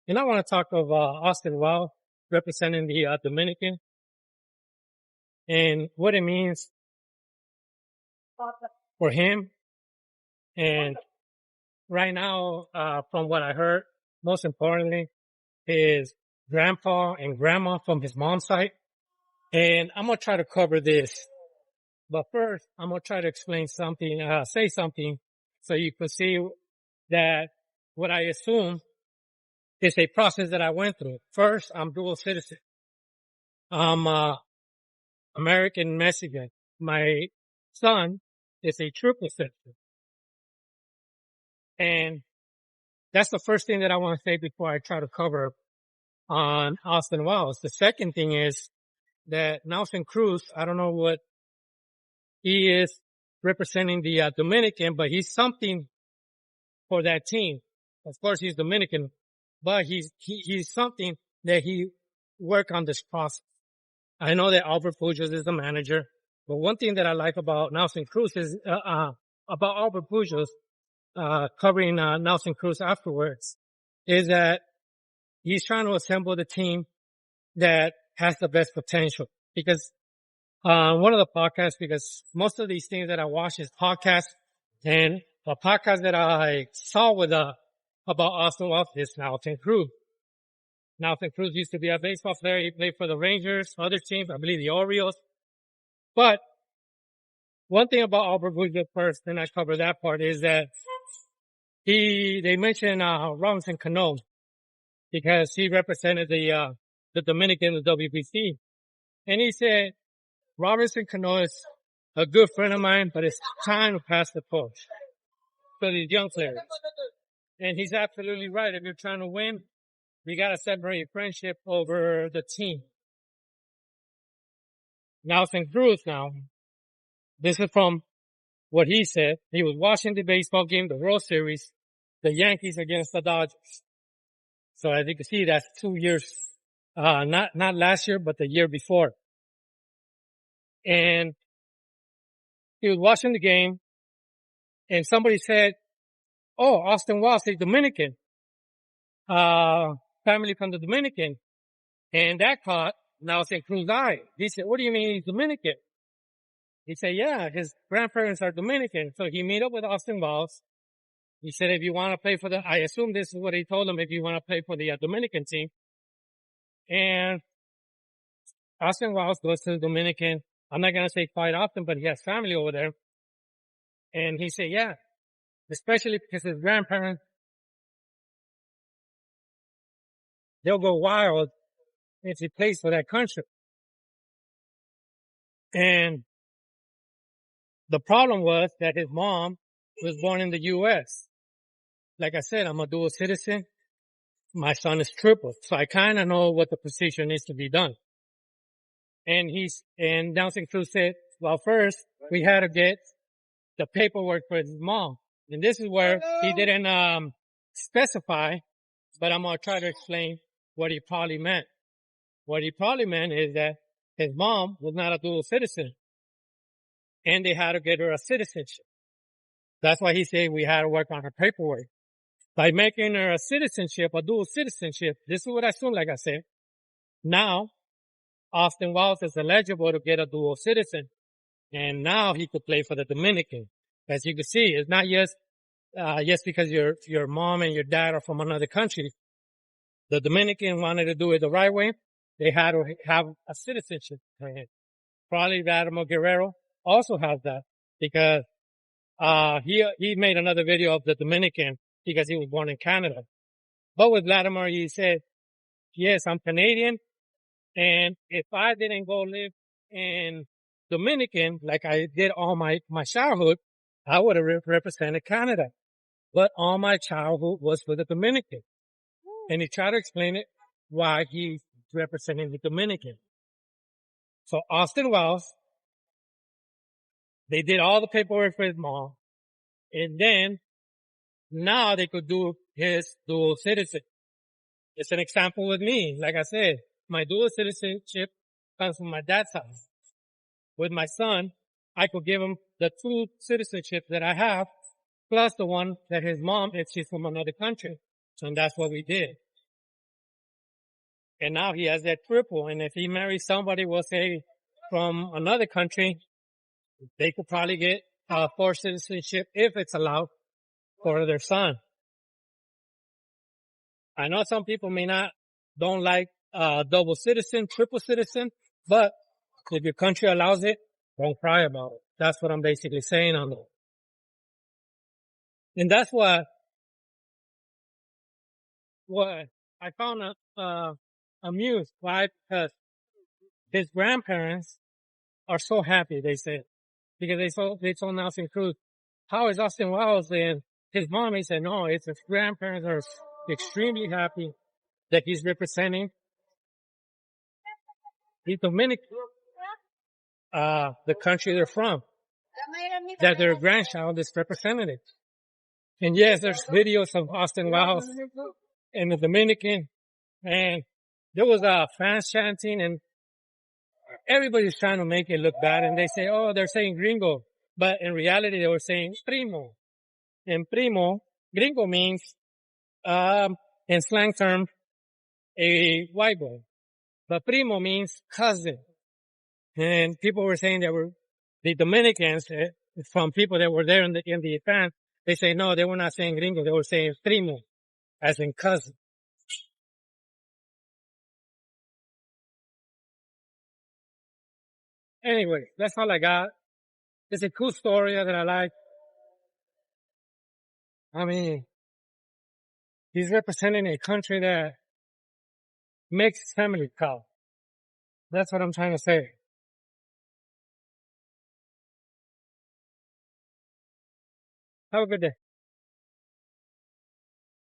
And I want to talk of Austin Wild representing the Dominican and what it means for him. And right now, from what I heard, most importantly, his grandpa and grandma from his mom's side. And I'm going to try to cover this. But first, I'm going to try to explain something, say something so you can see that what I assume is a process that I went through. First, I'm dual citizen. I'm American Mexican. My son is a triple citizen. And that's the first thing that I want to say before I try to cover on Austin Wiles. The second thing is that Nelson Cruz, I don't know what he is representing the Dominican, but he's something for that team. Of course, he's Dominican, but he's something that he worked on this process. I know that Albert Pujols is the manager, but one thing that I like about Nelson Cruz is, about Albert Pujols, covering, Nelson Cruz afterwards, is that he's trying to assemble the team that has the best potential. Because, one of the podcasts, because most of these things that I watch is podcasts, and the podcast that I saw with, about Austin Wild is Nelson Cruz. Nelson Cruz used to be a baseball player. He played for the Rangers, other teams, I believe the Orioles. But one thing about Albert Pujols first, and I cover that part, is that they mentioned, Robinson Cano because he represented the Dominican, the WBC. And he said, Robinson Cano is a good friend of mine, but it's time to pass the torch to these young players. And he's absolutely right. If you're trying to win, we got to separate friendship over the team. Nelson Cruz now, this is from what he said. He was watching the baseball game, the World Series, the Yankees against the Dodgers. So as you can see, that's 2 years, not last year, but the year before. And he was watching the game and somebody said, oh, Austin Wiles is Dominican, family from the Dominican. And that caught Nelson Cruz's eye. He said, what do you mean he's Dominican? He said, yeah, his grandparents are Dominican. So he met up with Austin Wiles. He said, if you want to play for I assume this is what he told him, if you want to play for the Dominican team. And Austin Wiles goes to the Dominican. I'm not going to say quite often, but he has family over there. And he said, yeah, especially because his grandparents, they'll go wild if he plays for that country. And the problem was that his mom was born in the U.S. Like I said, I'm a dual citizen. My son is triple. So I kind of know what the procedure needs to be done. And Nelson Cruz said, well, first we had to get the paperwork for his mom. And this is where he didn't, specify, but I'm going to try to explain what he probably meant. What he probably meant is that his mom was not a dual citizen and they had to get her a citizenship. That's why he said we had to work on her paperwork. By making her a dual citizenship, this is what I assume, like I said. Now, Austin Wiles is eligible to get a dual citizen. And now he could play for the Dominican. As you can see, it's not just because your mom and your dad are from another country. The Dominican wanted to do it the right way. They had to have a citizenship. Probably Vladimir Guerrero also has that because, he made another video of the Dominican because he was born in Canada. But with Vladimir, he said, yes, I'm Canadian. And if I didn't go live in Dominican, like I did all my childhood, I would have represented Canada. But all my childhood was for the Dominican. And he tried to explain it why he's representing the Dominican. So Austin Wiles, they did all the paperwork for his mom. And then now they could do his dual citizen. It's an example with me. Like I said, my dual citizenship comes from my dad's house. With my son, I could give him the 2 citizenships that I have, plus the one that his mom, if she's from another country. So that's what we did. And now he has that triple. And if he marries somebody, we'll say from another country, they could probably get four citizenship if it's allowed for their son. I know some people don't like double citizen, triple citizen, but if your country allows it, don't cry about it. That's what I'm basically saying on it. And that's what I found amused. Why? Because his grandparents are so happy, they said, because they told Nelson Cruz, how is Austin Wiles? And his mom, he said, no, it's his grandparents are extremely happy that he's representing the Dominican, the country they're from, that their grandchild is representative. And yes, there's videos of Austin Wiles in the Dominican, and there was fans chanting, and everybody's trying to make it look bad, and they say, oh, they're saying gringo. But in reality, they were saying primo. And primo, gringo means, in slang term, a white boy. But primo means cousin. And people were saying the Dominicans, from people that were there in the event, they say, no, they were not saying gringo. They were saying primo, as in cousin. Anyway, that's all I got. It's a cool story that I like. I mean, he's representing a country that makes his family proud. That's what I'm trying to say. Have a good day.